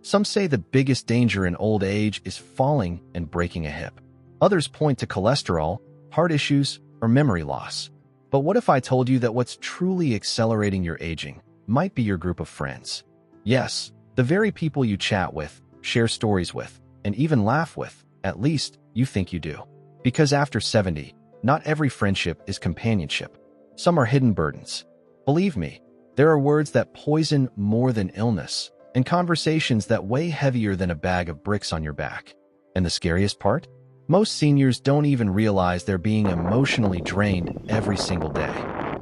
Some say the biggest danger in old age is falling and breaking a hip. Others point to cholesterol, heart issues, or memory loss. But what if I told you that what's truly accelerating your aging might be your group of friends? Yes, the very people you chat with, share stories with, and even laugh with, at least you think you do. Because after 70, not every friendship is companionship. Some are hidden burdens. Believe me, there are words that poison more than illness, and conversations that weigh heavier than a bag of bricks on your back. And the scariest part? Most seniors don't even realize they're being emotionally drained every single day.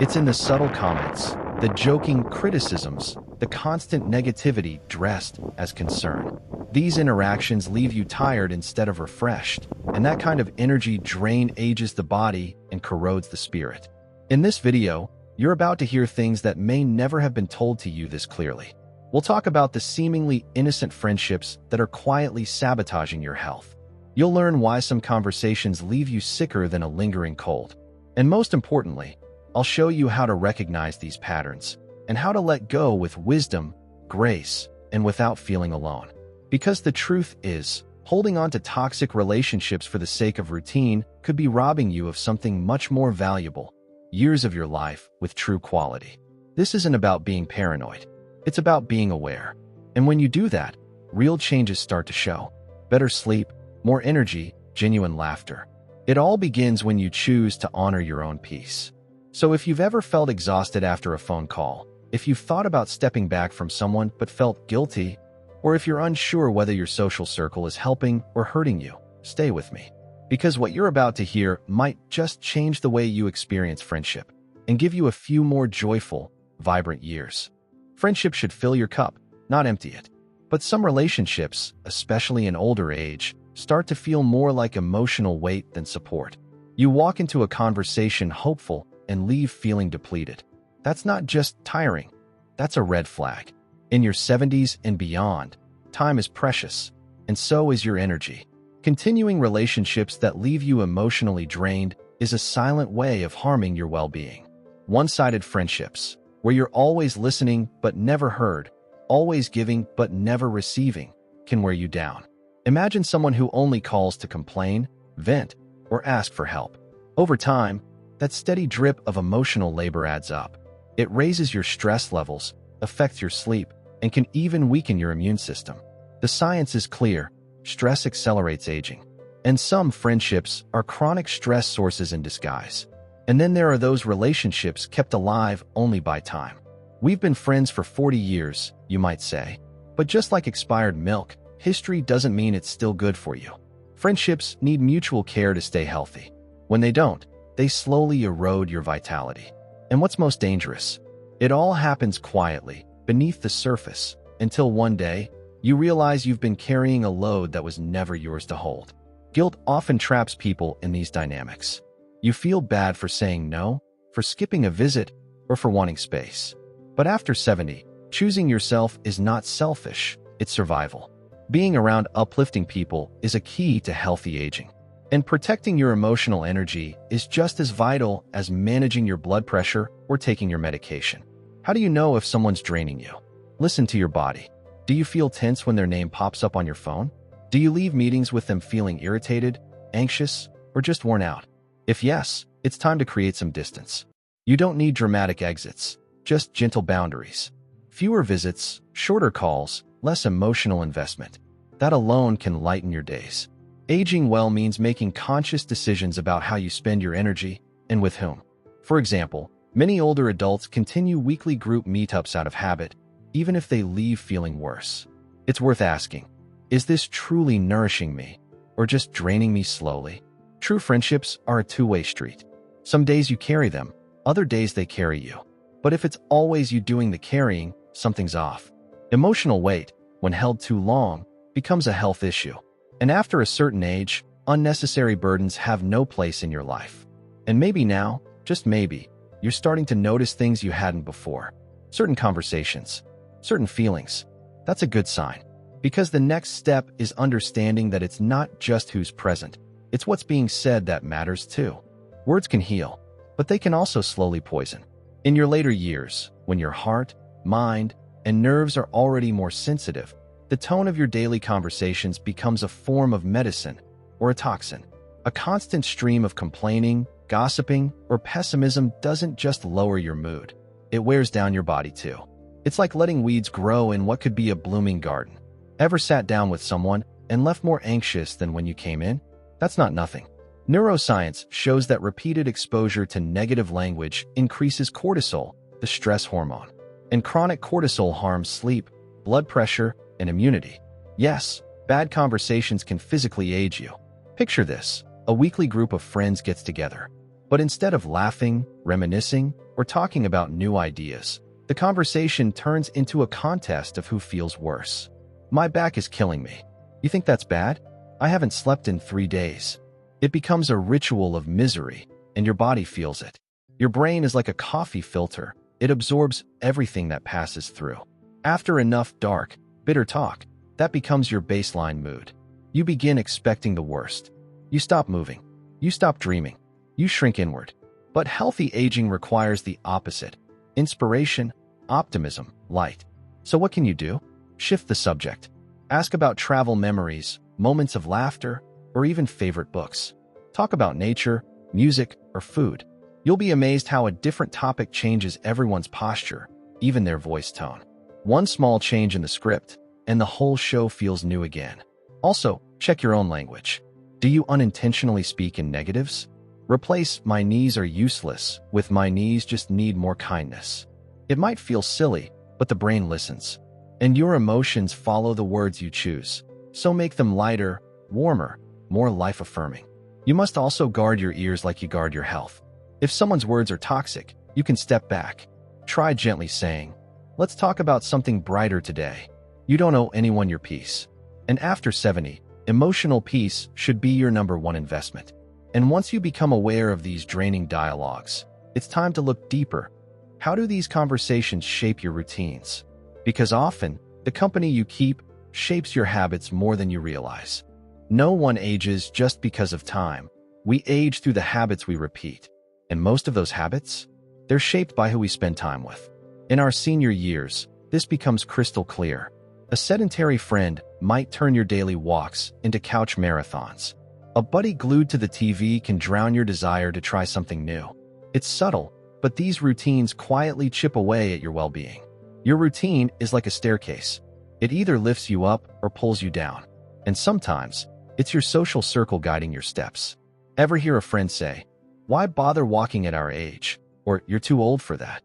It's in the subtle comments, the joking criticisms, the constant negativity dressed as concern. These interactions leave you tired instead of refreshed, and that kind of energy drain ages the body and corrodes the spirit. In this video, you're about to hear things that may never have been told to you this clearly. We'll talk about the seemingly innocent friendships that are quietly sabotaging your health. You'll learn why some conversations leave you sicker than a lingering cold. And most importantly, I'll show you how to recognize these patterns and how to let go with wisdom, grace, and without feeling alone. Because the truth is, holding on to toxic relationships for the sake of routine could be robbing you of something much more valuable: years of your life with true quality. This isn't about being paranoid. It's about being aware. And when you do that, real changes start to show. Better sleep, more energy, genuine laughter. It all begins when you choose to honor your own peace. So if you've ever felt exhausted after a phone call, if you've thought about stepping back from someone but felt guilty, or if you're unsure whether your social circle is helping or hurting you, stay with me. Because what you're about to hear might just change the way you experience friendship and give you a few more joyful, vibrant years. Friendship should fill your cup, not empty it. But some relationships, especially in older age, start to feel more like emotional weight than support. You walk into a conversation hopeful and leave feeling depleted. That's not just tiring. That's a red flag. In your 70s and beyond, time is precious, and so is your energy. Continuing relationships that leave you emotionally drained is a silent way of harming your well-being. One-sided friendships, where you're always listening but never heard, always giving but never receiving, can wear you down. Imagine someone who only calls to complain, vent, or ask for help. Over time, that steady drip of emotional labor adds up. It raises your stress levels, affects your sleep, and can even weaken your immune system. The science is clear: stress accelerates aging. And some friendships are chronic stress sources in disguise. And then there are those relationships kept alive only by time. We've been friends for 40 years, you might say. But just like expired milk, history doesn't mean it's still good for you. Friendships need mutual care to stay healthy. When they don't, they slowly erode your vitality. And what's most dangerous? It all happens quietly, beneath the surface, until one day, you realize you've been carrying a load that was never yours to hold. Guilt often traps people in these dynamics. You feel bad for saying no, for skipping a visit, or for wanting space. But after 70, choosing yourself is not selfish, it's survival. Being around uplifting people is a key to healthy aging. And protecting your emotional energy is just as vital as managing your blood pressure or taking your medication. How do you know if someone's draining you? Listen to your body. Do you feel tense when their name pops up on your phone? Do you leave meetings with them feeling irritated, anxious, or just worn out? If yes, it's time to create some distance. You don't need dramatic exits, just gentle boundaries. Fewer visits, shorter calls, less emotional investment. That alone can lighten your days. Aging well means making conscious decisions about how you spend your energy and with whom. For example, many older adults continue weekly group meetups out of habit, even if they leave feeling worse. It's worth asking, is this truly nourishing me, or just draining me slowly? True friendships are a two-way street. Some days you carry them, other days they carry you. But if it's always you doing the carrying, something's off. Emotional weight, when held too long, becomes a health issue. And after a certain age, unnecessary burdens have no place in your life. And maybe now, just maybe, you're starting to notice things you hadn't before. Certain conversations, certain feelings. That's a good sign. Because the next step is understanding that it's not just who's present, it's what's being said that matters too. Words can heal, but they can also slowly poison. In your later years, when your heart, mind, and nerves are already more sensitive, The tone of your daily conversations becomes a form of medicine or a toxin. A constant stream of complaining, gossiping, or pessimism doesn't just lower your mood. It wears down your body too. It's like letting weeds grow in what could be a blooming garden. Ever sat down with someone and left more anxious than when you came in? That's not nothing. Neuroscience shows that repeated exposure to negative language increases cortisol, the stress hormone. And chronic cortisol harms sleep, blood pressure, and immunity. Yes, bad conversations can physically age you. Picture this: a weekly group of friends gets together. But instead of laughing, reminiscing, or talking about new ideas, the conversation turns into a contest of who feels worse. My back is killing me. You think that's bad? I haven't slept in 3 days. It becomes a ritual of misery, and your body feels it. Your brain is like a coffee filter. It absorbs everything that passes through. After enough dark, bitter talk, that becomes your baseline mood. You begin expecting the worst. You stop moving. You stop dreaming. You shrink inward. But healthy aging requires the opposite: inspiration, optimism, light. So what can you do? Shift the subject. Ask about travel memories, moments of laughter, or even favorite books. Talk about nature, music, or food. You'll be amazed how a different topic changes everyone's posture, even their voice tone. One small change in the script, and the whole show feels new again. Also, check your own language. Do you unintentionally speak in negatives? Replace "my knees are useless" with "my knees just need more kindness." It might feel silly, but the brain listens. And your emotions follow the words you choose. So make them lighter, warmer, more life-affirming. You must also guard your ears like you guard your health. If someone's words are toxic, you can step back. Try gently saying, "Let's talk about something brighter today." You don't owe anyone your peace. And after 70, emotional peace should be your #1 investment. And once you become aware of these draining dialogues, it's time to look deeper. How do these conversations shape your routines? Because often, the company you keep shapes your habits more than you realize. No one ages just because of time. We age through the habits we repeat. And most of those habits? They're shaped by who we spend time with. In our senior years, this becomes crystal clear. A sedentary friend might turn your daily walks into couch marathons. A buddy glued to the TV can drown your desire to try something new. It's subtle, but these routines quietly chip away at your well-being. Your routine is like a staircase. It either lifts you up or pulls you down. And sometimes, it's your social circle guiding your steps. Ever hear a friend say, "Why bother walking at our age?" Or, "You're too old for that"?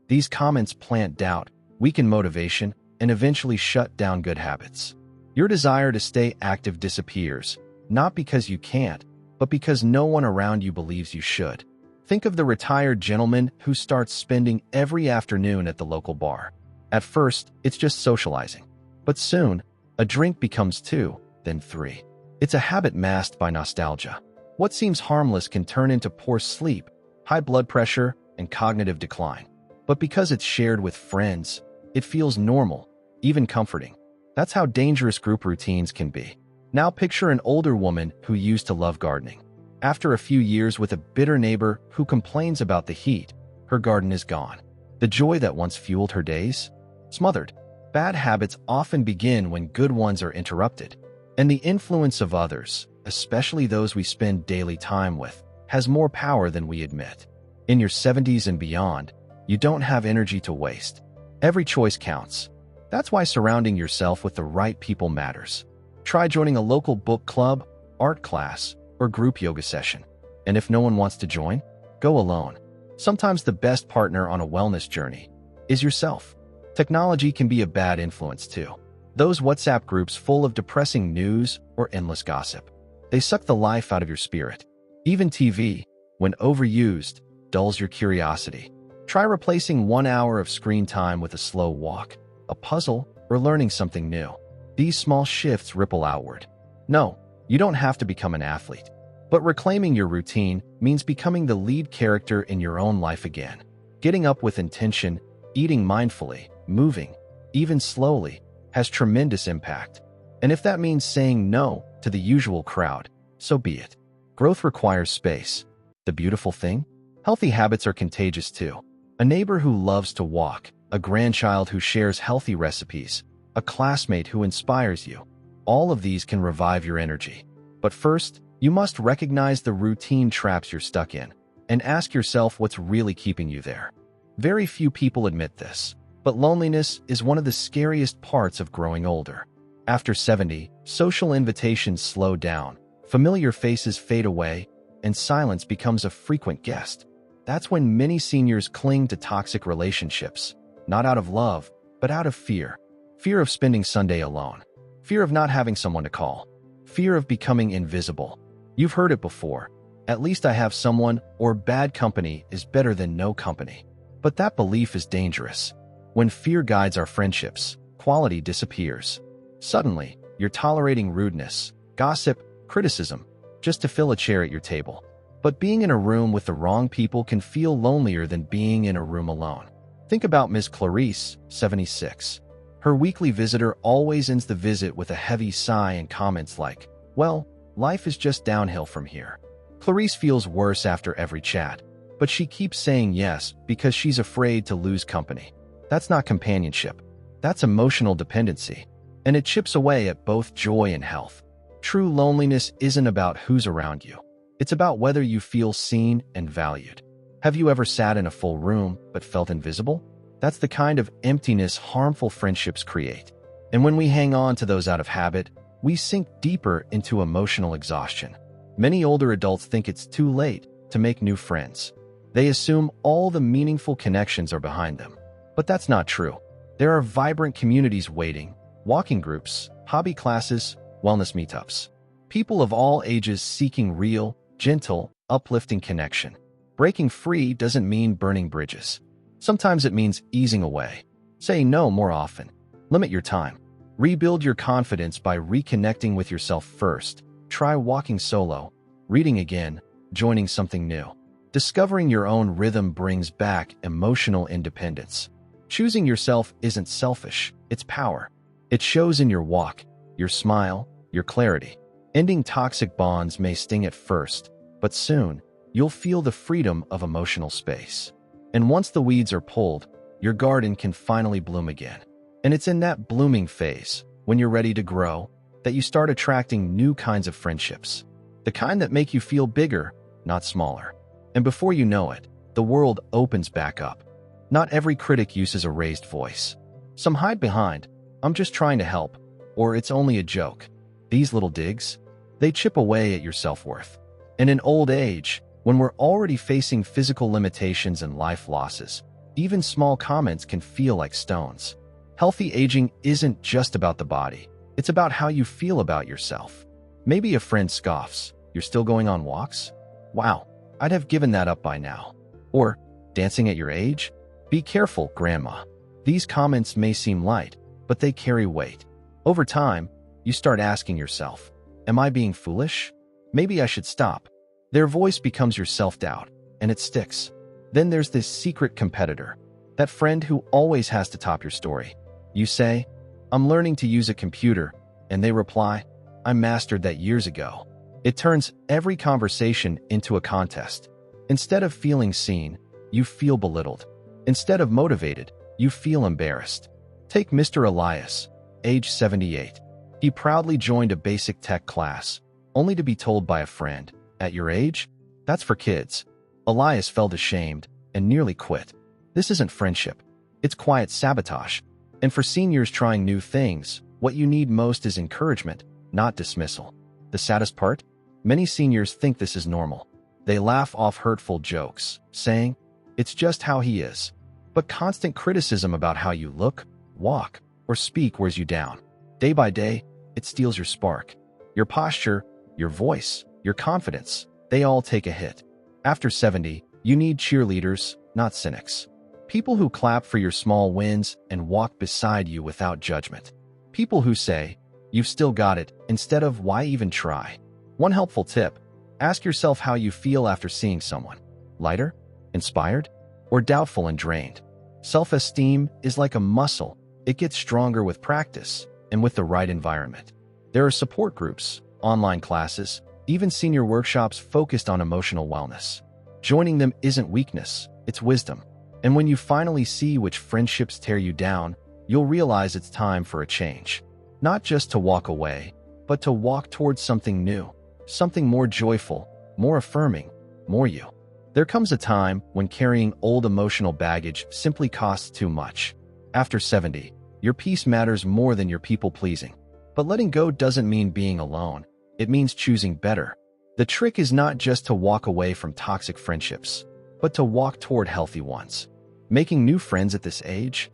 These comments plant doubt, weaken motivation, and eventually shut down good habits. Your desire to stay active disappears, not because you can't, but because no one around you believes you should. Think of the retired gentleman who starts spending every afternoon at the local bar. At first, it's just socializing. But soon, a drink becomes 2, then 3. It's a habit masked by nostalgia. What seems harmless can turn into poor sleep, high blood pressure, and cognitive decline. But because it's shared with friends, it feels normal, even comforting. That's how dangerous group routines can be. Now picture an older woman who used to love gardening. After a few years with a bitter neighbor who complains about the heat, her garden is gone. The joy that once fueled her days? Smothered. Bad habits often begin when good ones are interrupted. And the influence of others, especially those we spend daily time with, has more power than we admit. In your 70s and beyond, you don't have energy to waste. Every choice counts. That's why surrounding yourself with the right people matters. Try joining a local book club, art class, or group yoga session. And if no one wants to join, go alone. Sometimes the best partner on a wellness journey is yourself. Technology can be a bad influence too. Those WhatsApp groups full of depressing news or endless gossip. They suck the life out of your spirit. Even TV, when overused, dulls your curiosity. Try replacing 1 hour of screen time with a slow walk, a puzzle, or learning something new. These small shifts ripple outward. No, you don't have to become an athlete. But reclaiming your routine means becoming the lead character in your own life again. Getting up with intention, eating mindfully, moving, even slowly, has tremendous impact. And if that means saying no to the usual crowd, so be it. Growth requires space. The beautiful thing? Healthy habits are contagious too. A neighbor who loves to walk, a grandchild who shares healthy recipes, a classmate who inspires you. All of these can revive your energy. But first, you must recognize the routine traps you're stuck in and ask yourself what's really keeping you there. Very few people admit this, but loneliness is one of the scariest parts of growing older. After 70, social invitations slow down, familiar faces fade away, and silence becomes a frequent guest. That's when many seniors cling to toxic relationships, not out of love, but out of fear. Fear of spending Sunday alone. Fear of not having someone to call. Fear of becoming invisible. You've heard it before. At least I have someone, or bad company is better than no company. But that belief is dangerous. When fear guides our friendships, quality disappears. Suddenly, you're tolerating rudeness, gossip, criticism, just to fill a chair at your table. But being in a room with the wrong people can feel lonelier than being in a room alone. Think about Ms. Clarice, 76. Her weekly visitor always ends the visit with a heavy sigh and comments like, "Well, life is just downhill from here." Clarice feels worse after every chat, but she keeps saying yes because she's afraid to lose company. That's not companionship. That's emotional dependency, and it chips away at both joy and health. True loneliness isn't about who's around you. It's about whether you feel seen and valued. Have you ever sat in a full room but felt invisible? That's the kind of emptiness harmful friendships create. And when we hang on to those out of habit, we sink deeper into emotional exhaustion. Many older adults think it's too late to make new friends. They assume all the meaningful connections are behind them. But that's not true. There are vibrant communities waiting, walking groups, hobby classes, wellness meetups. People of all ages seeking real, gentle, uplifting connection. Breaking free doesn't mean burning bridges. Sometimes it means easing away. Say no more often. Limit your time. Rebuild your confidence by reconnecting with yourself first. Try walking solo, reading again, joining something new. Discovering your own rhythm brings back emotional independence. Choosing yourself isn't selfish, it's power. It shows in your walk, your smile, your clarity. Ending toxic bonds may sting at first, but soon, you'll feel the freedom of emotional space. And once the weeds are pulled, your garden can finally bloom again. And it's in that blooming phase, when you're ready to grow, that you start attracting new kinds of friendships. The kind that make you feel bigger, not smaller. And before you know it, the world opens back up. Not every critic uses a raised voice. Some hide behind, "I'm just trying to help," or "It's only a joke." These little digs, they chip away at your self-worth. And in old age, when we're already facing physical limitations and life losses, even small comments can feel like stones. Healthy aging isn't just about the body. It's about how you feel about yourself. Maybe a friend scoffs, "You're still going on walks? Wow, I'd have given that up by now." Or, "Dancing at your age? Be careful, grandma." These comments may seem light, but they carry weight. Over time, you start asking yourself, "Am I being foolish? Maybe I should stop." Their voice becomes your self-doubt, and it sticks. Then there's this secret competitor, that friend who always has to top your story. You say, "I'm learning to use a computer," and they reply, "I mastered that years ago." It turns every conversation into a contest. Instead of feeling seen, you feel belittled. Instead of motivated, you feel embarrassed. Take Mr. Elias, age 78. He proudly joined a basic tech class, only to be told by a friend, "At your age? That's for kids." Elias felt ashamed and nearly quit. This isn't friendship. It's quiet sabotage. And for seniors trying new things, what you need most is encouragement, not dismissal. The saddest part? Many seniors think this is normal. They laugh off hurtful jokes, saying, "It's just how he is." But constant criticism about how you look, walk, or speak wears you down. Day by day, it steals your spark. Your posture, your voice, your confidence, they all take a hit. After 70, you need cheerleaders, not cynics. People who clap for your small wins and walk beside you without judgment. People who say, "You've still got it," instead of "Why even try?" One helpful tip: ask yourself how you feel after seeing someone. Lighter? Inspired? Or doubtful and drained? Self-esteem is like a muscle. It gets stronger with practice and with the right environment. There are support groups, online classes, even senior workshops focused on emotional wellness. Joining them isn't weakness, it's wisdom. And when you finally see which friendships tear you down you'll realize it's time for a change. Not just to walk away, but to walk towards something new, something more joyful, more affirming, more you. There comes a time when carrying old emotional baggage simply costs too much. After 70, your peace matters more than your people-pleasing. But letting go doesn't mean being alone. It means choosing better. The trick is not just to walk away from toxic friendships, but to walk toward healthy ones. Making new friends at this age?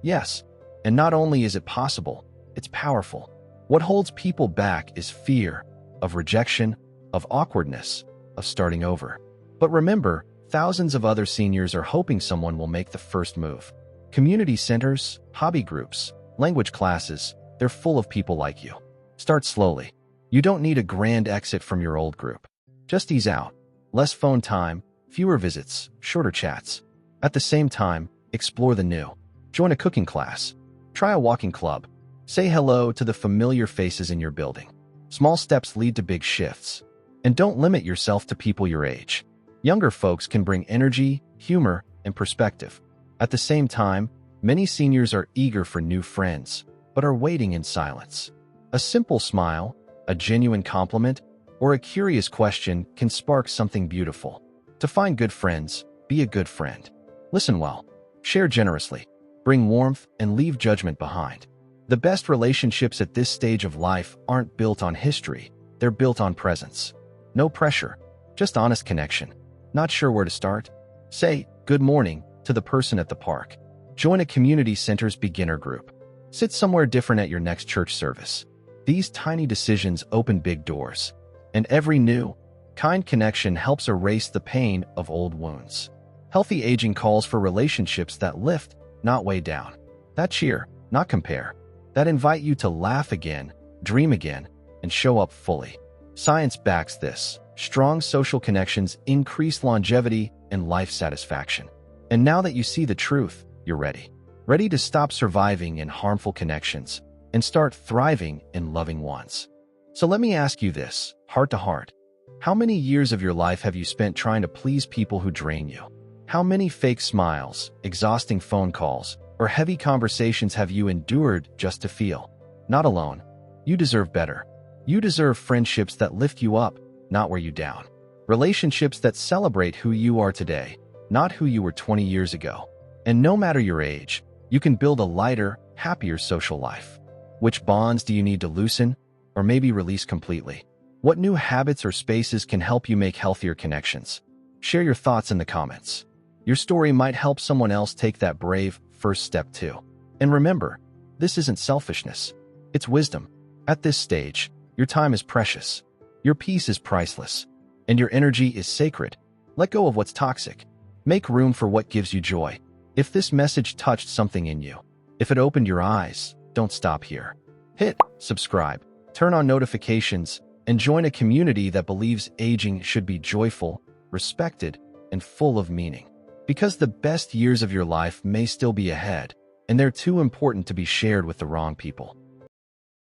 Yes. And not only is it possible, it's powerful. What holds people back is fear of rejection, of awkwardness, of starting over. But remember, thousands of other seniors are hoping someone will make the first move. Community centers, hobby groups, language classes, they're full of people like you. Start slowly. You don't need a grand exit from your old group. Just ease out. Less phone time, fewer visits, shorter chats. At the same time, explore the new. Join a cooking class. Try a walking club. Say hello to the familiar faces in your building. Small steps lead to big shifts. And don't limit yourself to people your age. Younger folks can bring energy, humor, and perspective. At the same time, many seniors are eager for new friends, but are waiting in silence. A simple smile, a genuine compliment, or a curious question can spark something beautiful. To find good friends, be a good friend. Listen well. Share generously. Bring warmth and leave judgment behind. The best relationships at this stage of life aren't built on history. They're built on presence. No pressure, just honest connection. Not sure where to start? Say good morning to the person at the park. Join a community center's beginner group. Sit somewhere different at your next church service. These tiny decisions open big doors. And every new, kind connection helps erase the pain of old wounds. Healthy aging calls for relationships that lift, not weigh down. That cheer, not compare. That invite you to laugh again, dream again, and show up fully. Science backs this. Strong social connections increase longevity and life satisfaction. And now that you see the truth, you're ready. Ready to stop surviving in harmful connections and start thriving in loving ones. So let me ask you this, heart to heart. How many years of your life have you spent trying to please people who drain you? How many fake smiles, exhausting phone calls, or heavy conversations have you endured just to feel not alone? You deserve better. You deserve friendships that lift you up, not wear you down. Relationships that celebrate who you are today, not who you were 20 years ago. And no matter your age, you can build a lighter, happier social life. Which bonds do you need to loosen, or maybe release completely? What new habits or spaces can help you make healthier connections? Share your thoughts in the comments. Your story might help someone else take that brave first step too. And remember, this isn't selfishness. It's wisdom. At this stage, your time is precious. Your peace is priceless. And your energy is sacred. Let go of what's toxic. Make room for what gives you joy. If this message touched something in you, if it opened your eyes, don't stop here. Hit subscribe, turn on notifications, and join a community that believes aging should be joyful, respected, and full of meaning. Because the best years of your life may still be ahead, and they're too important to be shared with the wrong people.